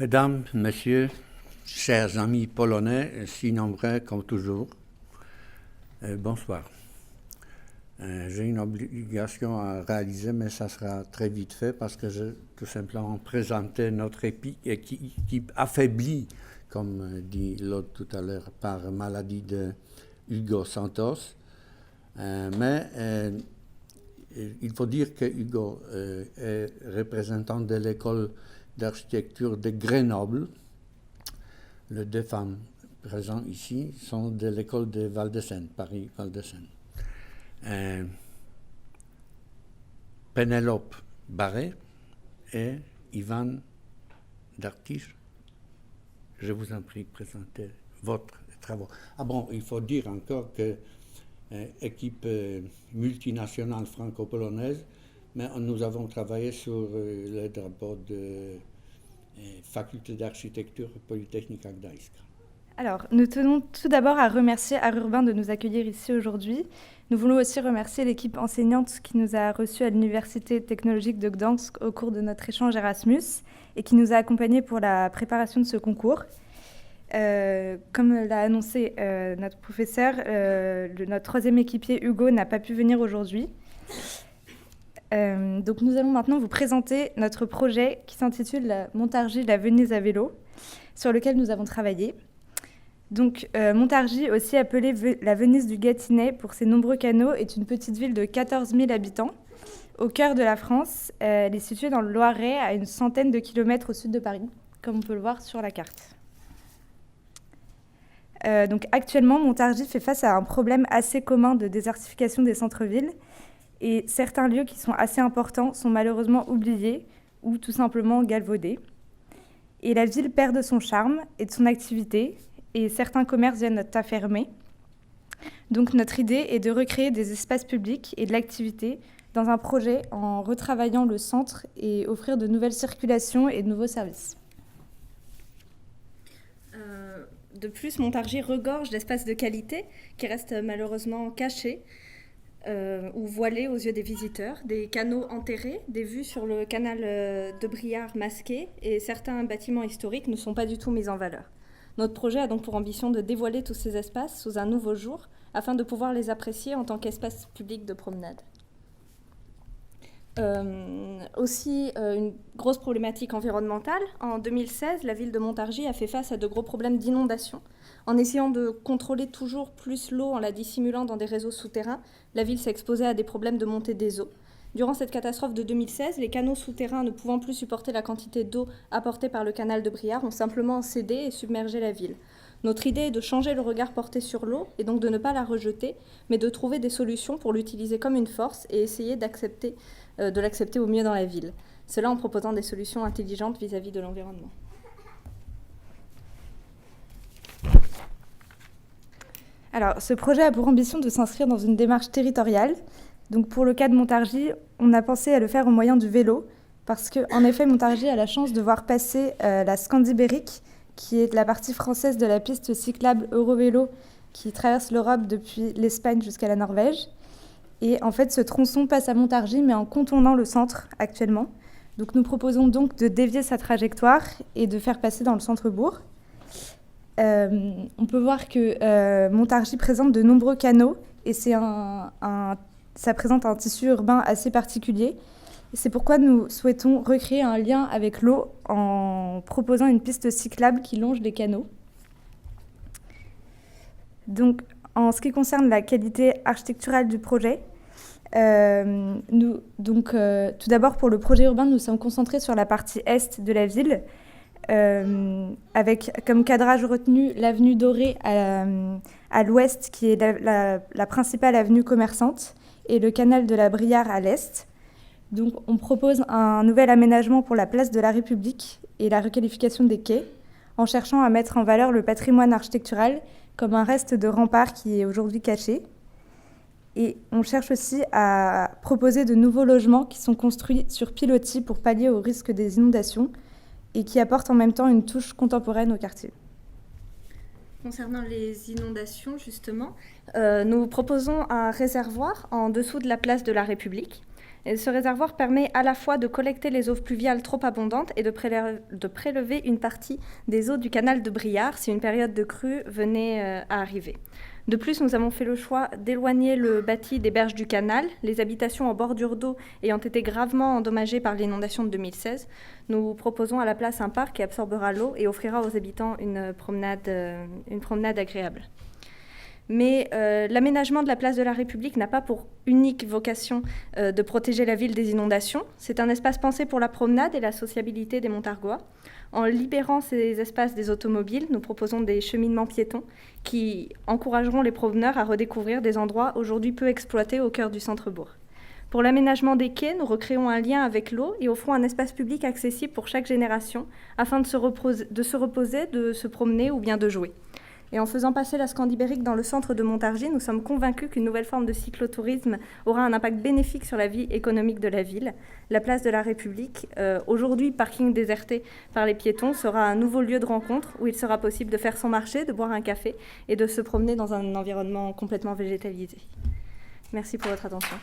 Mesdames, Messieurs, chers amis polonais, si nombreux comme toujours, bonsoir. J'ai une obligation à réaliser, mais ça sera très vite fait parce que je tout simplement présenter notre équipe affaiblie, comme dit l'autre tout à l'heure, par maladie de Hugo Santos. Mais il faut dire que Hugo est représentant de l'école d'architecture de Grenoble. Les deux femmes présentes ici sont de l'école de Val-de-Seine, Paris-Val-de-Seine. Pénélope Barret et Ivan Dartiche. Je vous en prie, présentez votre travaux. Ah bon, il faut dire encore que équipe multinationale franco-polonaise, mais nous avons travaillé sur le drapeau de Faculté d'architecture Polytechnique à Gdańsk. Alors, nous tenons tout d'abord à remercier Art Urbain de nous accueillir ici aujourd'hui. Nous voulons aussi remercier l'équipe enseignante qui nous a reçus à l'Université technologique de Gdansk au cours de notre échange Erasmus et qui nous a accompagnés pour la préparation de ce concours. Comme l'a annoncé notre professeur, notre troisième équipier Hugo n'a pas pu venir aujourd'hui. Donc nous allons maintenant vous présenter notre projet qui s'intitule la Montargis, la Venise à vélo, sur lequel nous avons travaillé. Donc Montargis, aussi appelée la Venise du Gâtinais pour ses nombreux canaux, est une petite ville de 14 000 habitants au cœur de la France. Elle est située dans le Loiret, à une centaine de kilomètres au sud de Paris, comme on peut le voir sur la carte. Donc actuellement, Montargis fait face à un problème assez commun de désertification des centres-villes. Et certains lieux qui sont assez importants sont malheureusement oubliés ou tout simplement galvaudés. Et la ville perd de son charme et de son activité, et certains commerces viennent à fermer. Donc notre idée est de recréer des espaces publics et de l'activité dans un projet en retravaillant le centre et offrir de nouvelles circulations et de nouveaux services. De plus, Montargis regorge d'espaces de qualité qui restent malheureusement cachés ou voilés aux yeux des visiteurs, des canaux enterrés, des vues sur le canal de Briare masquées, et certains bâtiments historiques ne sont pas du tout mis en valeur. Notre projet a donc pour ambition de dévoiler tous ces espaces sous un nouveau jour afin de pouvoir les apprécier en tant qu'espace public de promenade. Aussi, une grosse problématique environnementale. En 2016, la ville de Montargis a fait face à de gros problèmes d'inondation. En essayant de contrôler toujours plus l'eau en la dissimulant dans des réseaux souterrains, la ville s'est exposée à des problèmes de montée des eaux. Durant cette catastrophe de 2016, les canaux souterrains ne pouvant plus supporter la quantité d'eau apportée par le canal de Briare ont simplement cédé et submergé la ville. Notre idée est de changer le regard porté sur l'eau et donc de ne pas la rejeter, mais de trouver des solutions pour l'utiliser comme une force et essayer de l'accepter au mieux dans la ville. Cela en proposant des solutions intelligentes vis-à-vis de l'environnement. Alors, ce projet a pour ambition de s'inscrire dans une démarche territoriale. Donc, pour le cas de Montargis, on a pensé à le faire au moyen du vélo, parce qu'en effet, Montargis a la chance de voir passer la Scandibérique, qui est la partie française de la piste cyclable Eurovélo qui traverse l'Europe depuis l'Espagne jusqu'à la Norvège. Et en fait, ce tronçon passe à Montargis, mais en contournant le centre actuellement. Donc, nous proposons donc de dévier sa trajectoire et de faire passer dans le centre-bourg. On peut voir que Montargis présente de nombreux canaux et ça présente un tissu urbain assez particulier. C'est pourquoi nous souhaitons recréer un lien avec l'eau en proposant une piste cyclable qui longe les canaux. Donc, en ce qui concerne la qualité architecturale du projet, tout d'abord pour le projet urbain, nous sommes concentrés sur la partie est de la ville, avec comme cadrage retenu l'avenue Dorée à l'ouest, qui est la principale avenue commerçante, et le canal de la Briare à l'est. Donc, on propose un nouvel aménagement pour la place de la République et la requalification des quais, en cherchant à mettre en valeur le patrimoine architectural comme un reste de rempart qui est aujourd'hui caché. Et on cherche aussi à proposer de nouveaux logements qui sont construits sur pilotis pour pallier au risque des inondations et qui apportent en même temps une touche contemporaine au quartier. Concernant les inondations, justement, nous proposons un réservoir en dessous de la place de la République. Et ce réservoir permet à la fois de collecter les eaux pluviales trop abondantes et de prélever une partie des eaux du canal de Briare si une période de crue venait à arriver. De plus, nous avons fait le choix d'éloigner le bâti des berges du canal, les habitations en bordure d'eau ayant été gravement endommagées par l'inondation de 2016. Nous proposons à la place un parc qui absorbera l'eau et offrira aux habitants une promenade agréable. Mais l'aménagement de la place de la République n'a pas pour unique vocation de protéger la ville des inondations. C'est un espace pensé pour la promenade et la sociabilité des Montargois. En libérant ces espaces des automobiles, nous proposons des cheminements piétons qui encourageront les promeneurs à redécouvrir des endroits aujourd'hui peu exploités au cœur du centre-bourg. Pour l'aménagement des quais, nous recréons un lien avec l'eau et offrons un espace public accessible pour chaque génération afin de se reposer, de se promener ou bien de jouer. Et en faisant passer la Scandibérique dans le centre de Montargis, nous sommes convaincus qu'une nouvelle forme de cyclotourisme aura un impact bénéfique sur la vie économique de la ville. La place de la République, aujourd'hui parking déserté par les piétons, sera un nouveau lieu de rencontre où il sera possible de faire son marché, de boire un café et de se promener dans un environnement complètement végétalisé. Merci pour votre attention.